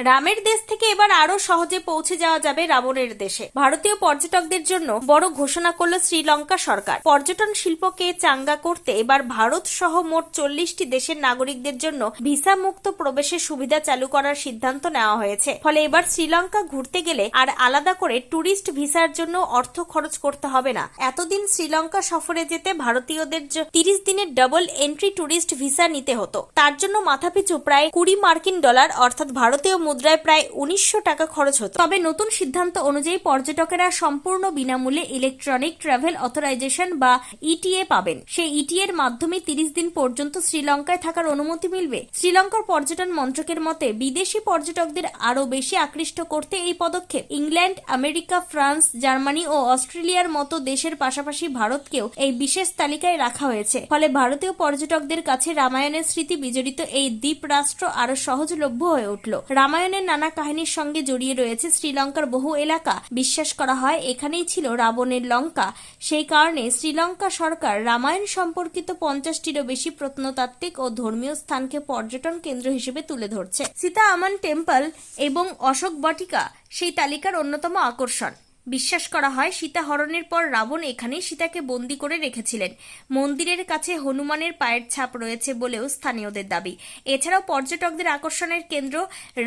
রামের দেশ থেকে এবার আরো সহজে পৌঁছে যাওয়া যাবে রাবণের দেশে। ভারতীয় পর্যটকদের জন্য বড় ঘোষণা করল শ্রীলঙ্কা সরকার। পর্যটন শিল্পকে চাঙ্গা করতে এবার ভারত সহ মোট 40টি দেশের নাগরিকদের জন্য ভিসা মুক্ত প্রবেশের সুবিধা চালু করার সিদ্ধান্ত নেওয়া হয়েছে। ফলে এবার শ্রীলঙ্কা ঘুরতে গেলে আর আলাদা করে ট্যুরিস্ট ভিসার জন্য অর্থ খরচ করতে হবে না। এতদিন শ্রীলঙ্কা সফরে যেতে ভারতীয়দের 30 দিনের ডাবল এন্ট্রি ট্যুরিস্ট ভিসা নিতে হতো। তার জন্য মাথাপিছু প্রায় $20 অর্থাৎ ভারতীয় মুদ্রায় প্রায় 1900 টাকা খরচ হতো। তবে নতুন সিদ্ধান্ত অনুযায়ী পর্যটকেরা সম্পূর্ণ বিনামূল্যে ইলেকট্রনিক ট্রাভেল অথরাইজেশন বা ইটিএ পাবেন। সেই ইটিএ এর মাধ্যমে 30 দিন পর্যন্ত শ্রীলঙ্কায় থাকার অনুমতি মিলবে। শ্রীলঙ্কার পর্যটন মন্ত্রকের মতে বিদেশি পর্যটকদের আরো বেশি আকৃষ্ট করতে এই পদক্ষেপ। ইংল্যান্ড, আমেরিকা, ফ্রান্স, জার্মানি ও অস্ট্রেলিয়ার মতো দেশের পাশাপাশি ভারতকেও এই বিশেষ তালিকায় রাখা হয়েছে। ফলে ভারতীয় পর্যটকদের কাছে রামায়ণের স্মৃতি বিজড়িত এই দ্বীপ রাষ্ট্র আরো সহজলভ্য হয়ে উঠল। রামায়ণের নানা কাহিনীর সঙ্গে জড়িয়ে রয়েছে শ্রীলঙ্কার বহু এলাকা। বিশ্বাস করা হয় এখানেই ছিল রাবণের লঙ্কা। সেই কারণে শ্রীলঙ্কা সরকার রামায়ণ সম্পর্কিত 50টিরও বেশি প্রত্নতাত্ত্বিক ও ধর্মীয় স্থানকে পর্যটন কেন্দ্র হিসেবে তুলে ধরছে। সীতা আমান টেম্পল এবং অশোক বাটিকা সেই তালিকার অন্যতম আকর্ষণ। বিশ্বাস করা হয় সীতা হরণের পর রাবণ এখানেই সীতাকে বন্দী করে রেখেছিলেন। মন্দিরের কাছে হনুমানের পায়ের ছাপ রয়েছে বলেও স্থানীয়দের দাবি। এছাড়াও পর্যটকদের আকর্ষণের কেন্দ্র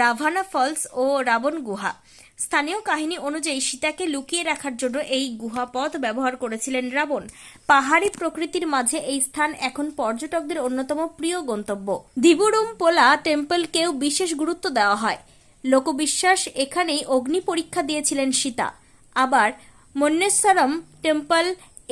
রাভানা ফলস ও রাবণ গুহা। স্থানীয় কাহিনী অনুযায়ী সীতাকে লুকিয়ে রাখার জন্য এই গুহাপথ ব্যবহার করেছিলেন রাবণ। পাহাড়ি প্রকৃতির মাঝে এই স্থান এখন পর্যটকদের অন্যতম প্রিয় গন্তব্য। দিবুরুম পোলা টেম্পলকেও বিশেষ গুরুত্ব দেওয়া হয়। লোকবিশ্বাস এখানেই অগ্নি পরীক্ষা দিয়েছিলেন সীতা। আবার মন্নেশ্বরম টেম্পল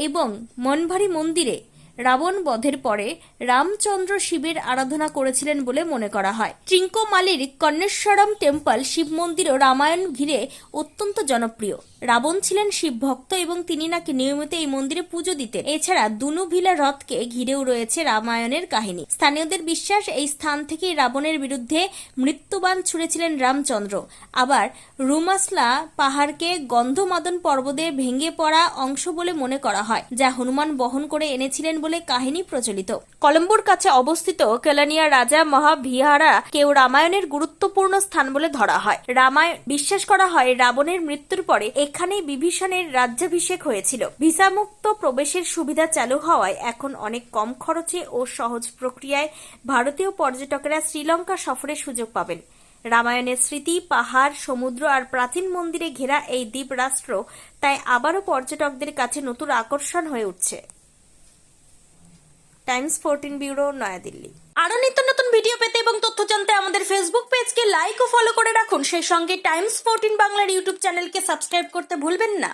এবং মনভারি মন্দিরে রাবণ বধের পরে রামচন্দ্র শিবের আরাধনা করেছিলেন বলে মনে করা হয়। ট্রিঙ্কোমালির কন্নেশ্বরম টেম্পল শিব মন্দিরও রামায়ণ ঘিরে অত্যন্ত জনপ্রিয়। রাবণ ছিলেন শিব ভক্ত এবং তিনি নাকি নিয়মিত এই মন্দিরে পুজো দিতেন। এছাড়া দুনুভিলা হ্রদকে ঘিরেও রয়েছে রামায়ণের কাহিনী। স্থানীয়দের বিশ্বাস এই স্থান থেকেই রাবণের বিরুদ্ধে মৃত্যুবাণ ছুড়েছিলেন রামচন্দ্র। আবার রুমাসলা পাহাড়কে গন্ধমাদন পর্বতে ভেঙে পড়া অংশ বলে মনে করা হয়, যা হনুমান বহন করে এনেছিলেন বলে কাহিনী প্রচলিত। কলম্বোর কাছে অবস্থিত কেলানিয়া রাজা মহাভিহারা কেউ রামায়ণের গুরুত্বপূর্ণ স্থান বলে ধরা হয়। বিশ্বাস করা হয় রাবণের মৃত্যুর পরে এখানেই বিভীষণের রাজ্যাভিষেক হয়েছিল। ভিসামুক্ত প্রবেশের সুবিধা চালু হওয়ায় এখন অনেক কম খরচে ও সহজ প্রক্রিয়ায় ভারতীয় পর্যটকেরা শ্রীলঙ্কা সফরের সুযোগ পাবেন। রামায়ণের স্মৃতি, পাহাড়, সমুদ্র আর প্রাচীন মন্দিরে ঘেরা এই দ্বীপ রাষ্ট্র তাই আবারও পর্যটকদের কাছে নতুন আকর্ষণ হয়ে উঠছে। Times 14 bureau, New Delhi. আরো নিত্য নতুন ভিডিও পেতে এবং তথ্য জানতে আমাদের ফেসবুক পেজকে লাইক ও ফলো করে রাখুন। সেই সঙ্গে টাইমস 14 বাংলার ইউটিউব চ্যানেলকে সাবস্ক্রাইব করতে ভুলবেন না।